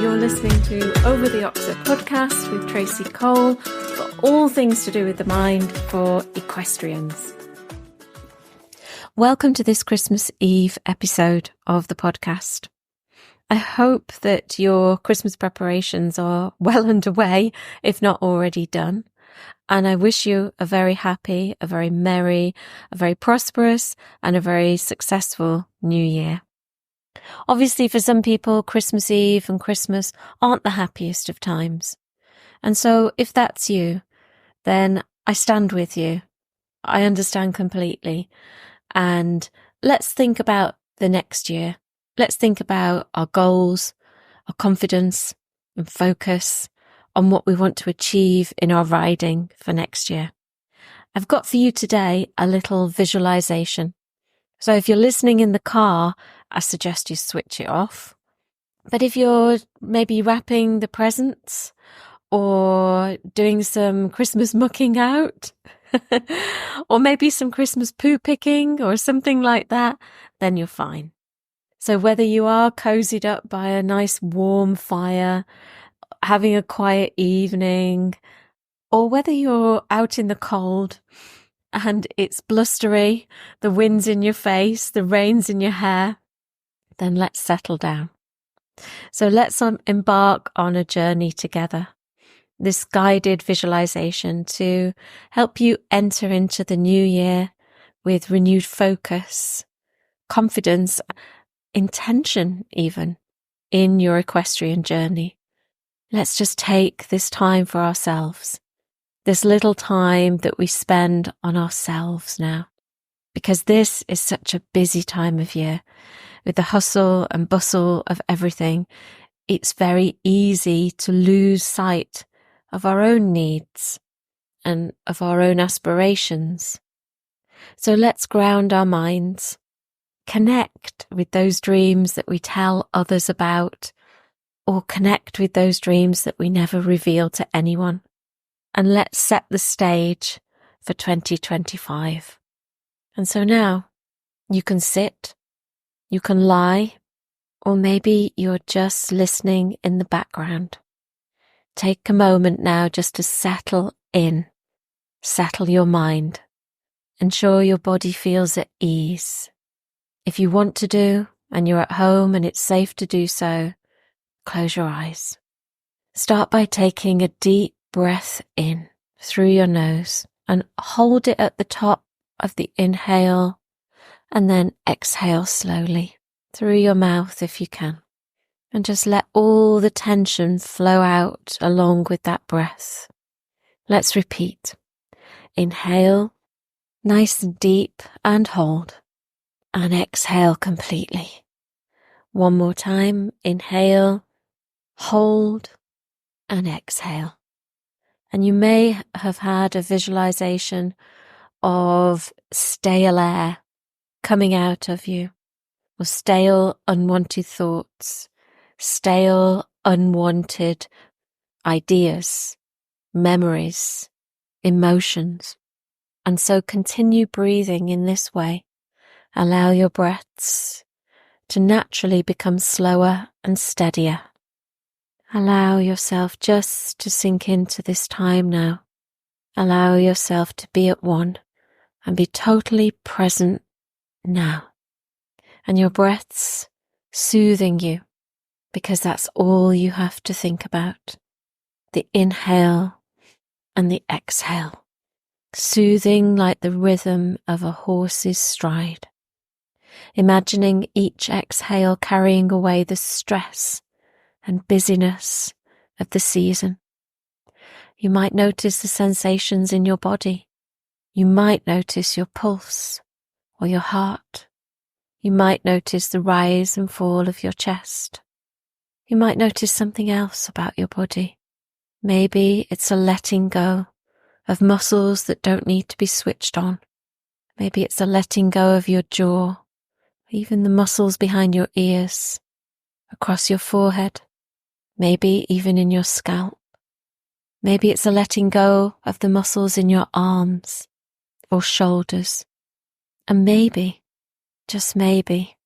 You're listening to Over the Oxer podcast with Tracy Cole for all things to do with the mind for equestrians. Welcome to this Christmas Eve episode of the podcast. I hope that your Christmas preparations are well underway, if not already done. And I wish you a very happy, a very merry, a very prosperous, and a very successful new year. Obviously, for some people, Christmas Eve and Christmas aren't the happiest of times. And so if that's you, then I stand with you. I understand completely. And let's think about the next year. Let's think about our goals, our confidence and focus on what we want to achieve in our riding for next year. I've got for you today a little visualization. So if you're listening in the car, I suggest you switch it off. But if you're maybe wrapping the presents or doing some Christmas mucking out or maybe some Christmas poo picking or something like that, then you're fine. So whether you are cozied up by a nice warm fire, having a quiet evening, or whether you're out in the cold and it's blustery, the wind's in your face, the rain's in your hair, then let's settle down. So let's embark on a journey together. This guided visualization to help you enter into the new year with renewed focus, confidence, intention even in your equestrian journey. Let's just take this time for ourselves. This little time that we spend on ourselves now, because this is such a busy time of year with the hustle and bustle of everything. It's very easy to lose sight of our own needs and of our own aspirations. So let's ground our minds, connect with those dreams that we tell others about, or connect with those dreams that we never reveal to anyone. And let's set the stage for 2025. And so now you can sit, you can lie, or maybe you're just listening in the background. Take a moment now just to settle in, settle your mind, ensure your body feels at ease. If you want to do, and you're at home and it's safe to do so, close your eyes. Start by taking a deep breath in through your nose and hold it at the top of the inhale and then exhale slowly through your mouth if you can. And just let all the tension flow out along with that breath. Let's repeat. Inhale, nice and deep, and hold. And exhale completely. One more time. Inhale, hold, and exhale. And you may have had a visualization of stale air coming out of you, or stale, unwanted thoughts, stale, unwanted ideas, memories, emotions. And so continue breathing in this way. Allow your breaths to naturally become slower and steadier. Allow yourself just to sink into this time now. Allow yourself to be at one and be totally present now. And your breaths soothing you, because that's all you have to think about. The inhale and the exhale, soothing like the rhythm of a horse's stride. Imagining each exhale carrying away the stress and busyness of the season. You might notice the sensations in your body. You might notice your pulse or your heart. You might notice the rise and fall of your chest. You might notice something else about your body. Maybe it's a letting go of muscles that don't need to be switched on. Maybe it's a letting go of your jaw, even the muscles behind your ears, across your forehead, maybe even in your scalp. Maybe it's a letting go of the muscles in your arms or shoulders. And maybe, just maybe,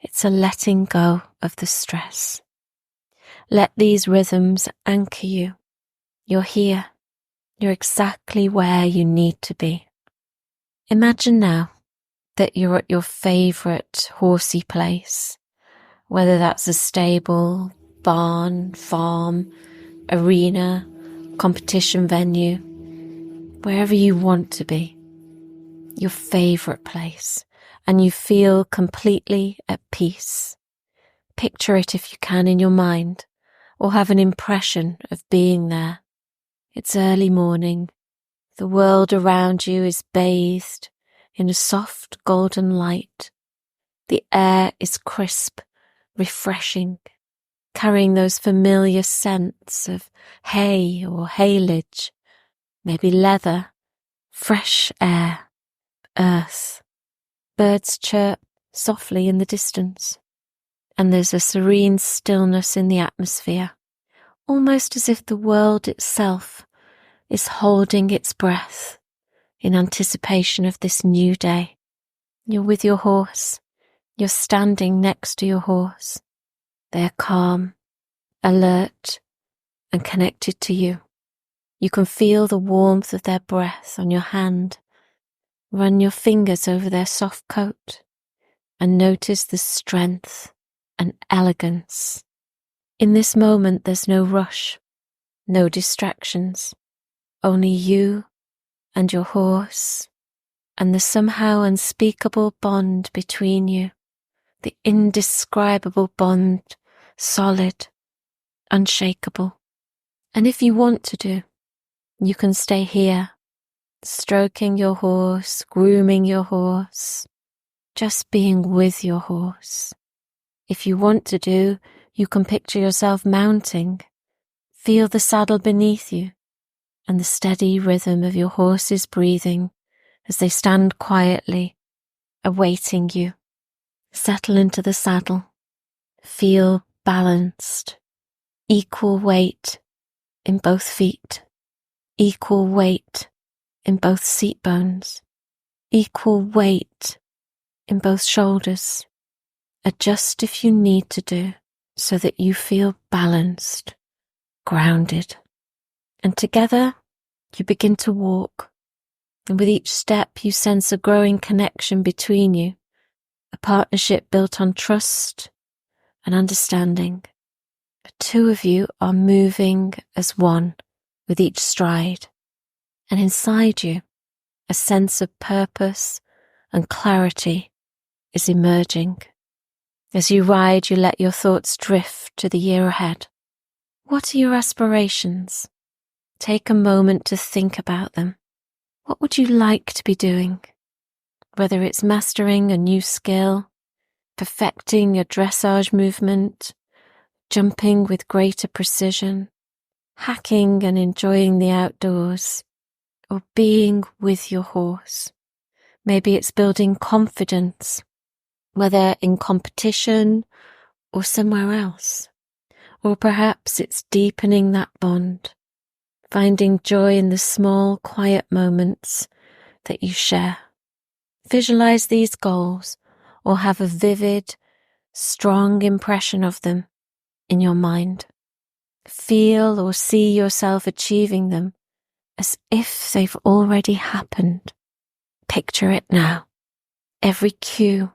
it's a letting go of the stress. Let these rhythms anchor you. You're here. You're exactly where you need to be. Imagine now that you're at your favourite horsey place, whether that's a stable, barn, farm, arena, competition venue, wherever you want to be, your favourite place, and you feel completely at peace. Picture it if you can in your mind, or have an impression of being there. It's early morning. The world around you is bathed in a soft golden light. The air is crisp, refreshing, carrying those familiar scents of hay or haylage, maybe leather, fresh air, earth. Birds chirp softly in the distance, and there's a serene stillness in the atmosphere, almost as if the world itself is holding its breath in anticipation of this new day. You're with your horse. You're standing next to your horse. They're calm, alert, and connected to you. You can feel the warmth of their breath on your hand. Run your fingers over their soft coat and notice the strength and elegance. In this moment, there's no rush, no distractions, only you and your horse and the somehow unspeakable bond between you, the indescribable bond, solid, unshakable. And if you want to you can stay here, stroking your horse, grooming your horse, just being with your horse. If you want to you can picture yourself mounting, feel the saddle beneath you and the steady rhythm of your horse's breathing as they stand quietly, awaiting you. Settle into the saddle. Feel balanced. Equal weight in both feet. Equal weight in both seat bones. Equal weight in both shoulders. Adjust if you need to so that you feel balanced, grounded. And together you begin to walk. And with each step you sense a growing connection between you, a partnership built on trust and understanding. The two of you are moving as one with each stride. And inside you, a sense of purpose and clarity is emerging. As you ride, you let your thoughts drift to the year ahead. What are your aspirations? Take a moment to think about them. What would you like to be doing? Whether it's mastering a new skill, perfecting a dressage movement, jumping with greater precision, hacking and enjoying the outdoors, or being with your horse. Maybe it's building confidence, whether in competition or somewhere else. Or perhaps it's deepening that bond, finding joy in the small, quiet moments that you share. Visualize these goals or have a vivid, strong impression of them in your mind. Feel or see yourself achieving them as if they've already happened. Picture it now. Every cue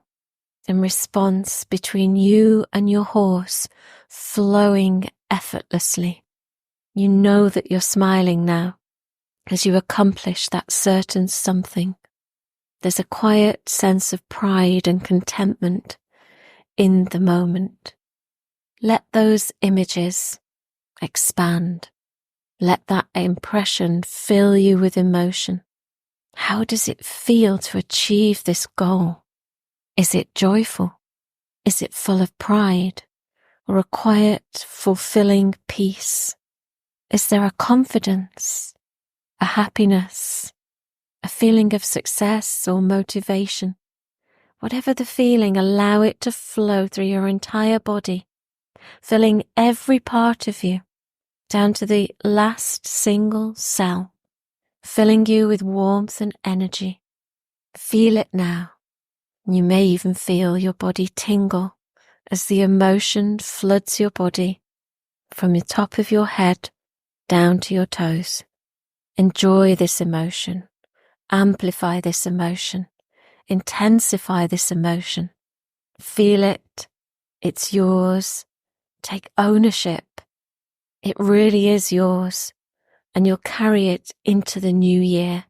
and response between you and your horse flowing effortlessly. You know that you're smiling now as you accomplish that certain something. There's a quiet sense of pride and contentment in the moment. Let those images expand. Let that impression fill you with emotion. How does it feel to achieve this goal? Is it joyful? Is it full of pride? Or a quiet, fulfilling peace? Is there a confidence, a happiness, a feeling of success or motivation? Whatever the feeling, allow it to flow through your entire body, filling every part of you, down to the last single cell, filling you with warmth and energy. Feel it now. You may even feel your body tingle as the emotion floods your body, from the top of your head down to your toes. Enjoy this emotion. Amplify this emotion. Intensify this emotion. Feel it. It's yours. Take ownership. It really is yours. And you'll carry it into the new year.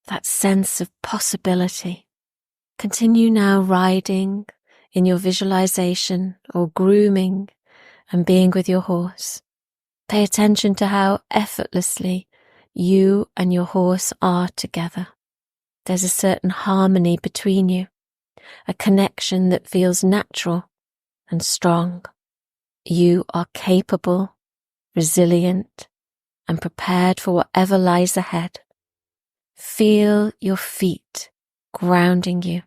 That sense of possibility. Continue now riding in your visualization or grooming and being with your horse. Pay attention to how effortlessly you and your horse are together. There's a certain harmony between you, a connection that feels natural and strong. You are capable, resilient, and prepared for whatever lies ahead. Feel your feet grounding you.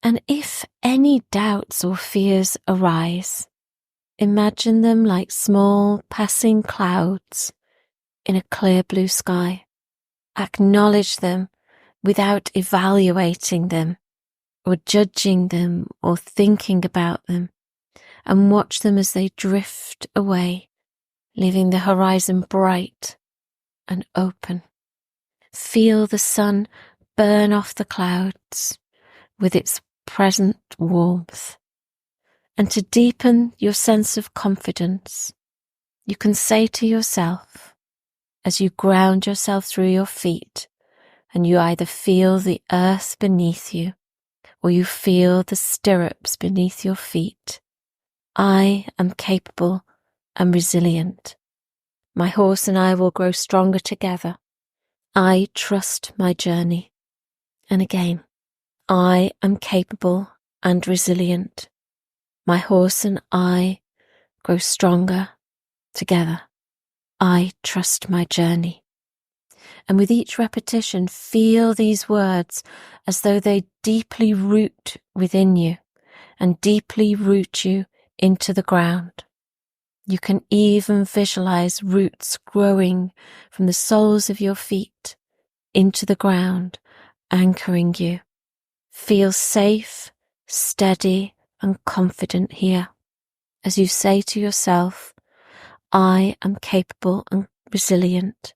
And if any doubts or fears arise, imagine them like small passing clouds in a clear blue sky. Acknowledge them without evaluating them or judging them or thinking about them, and watch them as they drift away, leaving the horizon bright and open. Feel the sun burn off the clouds with its present warmth. And to deepen your sense of confidence, you can say to yourself, as you ground yourself through your feet, and you either feel the earth beneath you, or you feel the stirrups beneath your feet, I am capable and resilient. My horse and I will grow stronger together. I trust my journey. And again, I am capable and resilient. My horse and I grow stronger together. I trust my journey. And with each repetition, feel these words as though they deeply root within you and deeply root you into the ground. You can even visualize roots growing from the soles of your feet into the ground, anchoring you. Feel safe, steady, and confident here as you say to yourself, I am capable and resilient.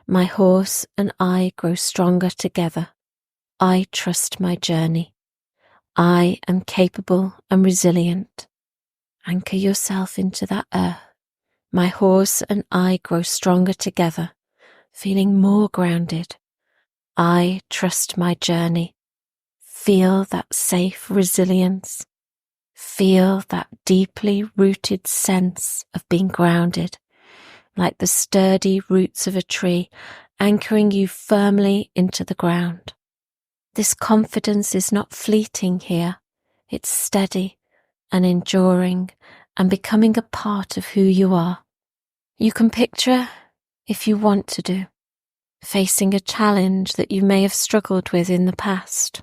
My horse and I grow stronger together. I trust my journey. I am capable and resilient. Anchor yourself into that earth. My horse and I grow stronger together, feeling more grounded. I trust my journey. Feel that safe resilience. Feel that deeply rooted sense of being grounded, like the sturdy roots of a tree, anchoring you firmly into the ground. This confidence is not fleeting here. It's steady and enduring and becoming a part of who you are. You can picture, if you want to do, facing a challenge that you may have struggled with in the past,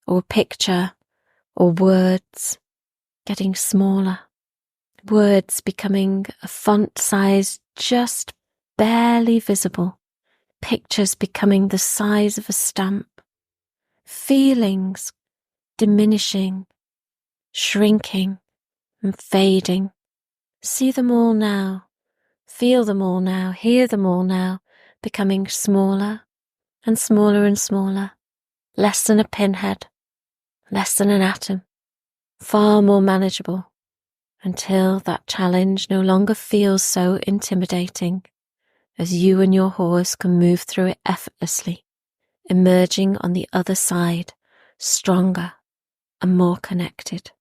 or picture or words getting smaller, words becoming a font size just barely visible, pictures becoming the size of a stamp, feelings diminishing, shrinking and fading. See them all now, feel them all now, hear them all now, becoming smaller and smaller and smaller, less than a pinhead, less than an atom, far more manageable, until that challenge no longer feels so intimidating, as you and your horse can move through it effortlessly, emerging on the other side, stronger and more connected.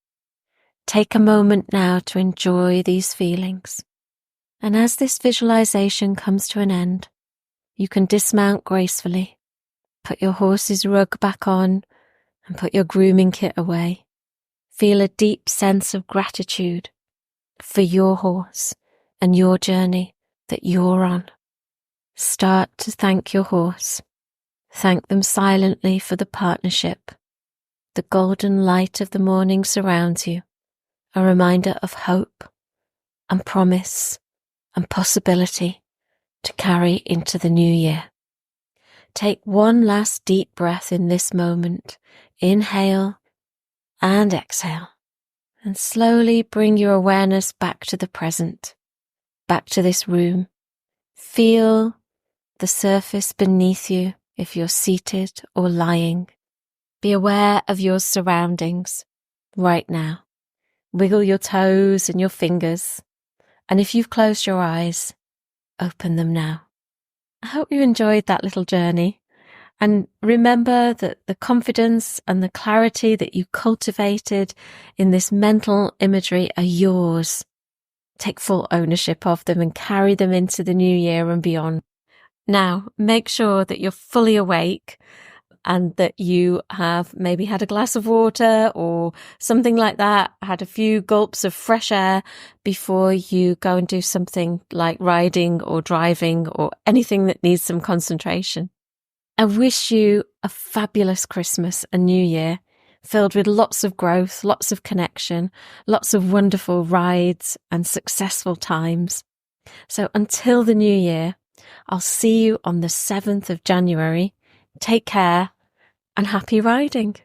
Take a moment now to enjoy these feelings. And as this visualization comes to an end, you can dismount gracefully, put your horse's rug back on, and put your grooming kit away. Feel a deep sense of gratitude for your horse and your journey that you're on. Start to thank your horse. Thank them silently for the partnership. The golden light of the morning surrounds you, a reminder of hope and promise and possibility to carry into the new year. Take one last deep breath in this moment. Inhale and exhale, and slowly bring your awareness back to the present. back to this room. Feel the surface beneath you if you're seated or lying. Be aware of your surroundings right now. Wiggle your toes and your fingers. And if you've closed your eyes, open them now. I hope you enjoyed that little journey. And remember that the confidence and the clarity that you cultivated in this mental imagery are yours. Take full ownership of them and carry them into the new year and beyond. Now, make sure that you're fully awake and that you have maybe had a glass of water or something like that, had a few gulps of fresh air before you go and do something like riding or driving or anything that needs some concentration. I wish you a fabulous Christmas and New Year, filled with lots of growth, lots of connection, lots of wonderful rides and successful times. So until the new year, I'll see you on the 7th of January. Take care and happy riding.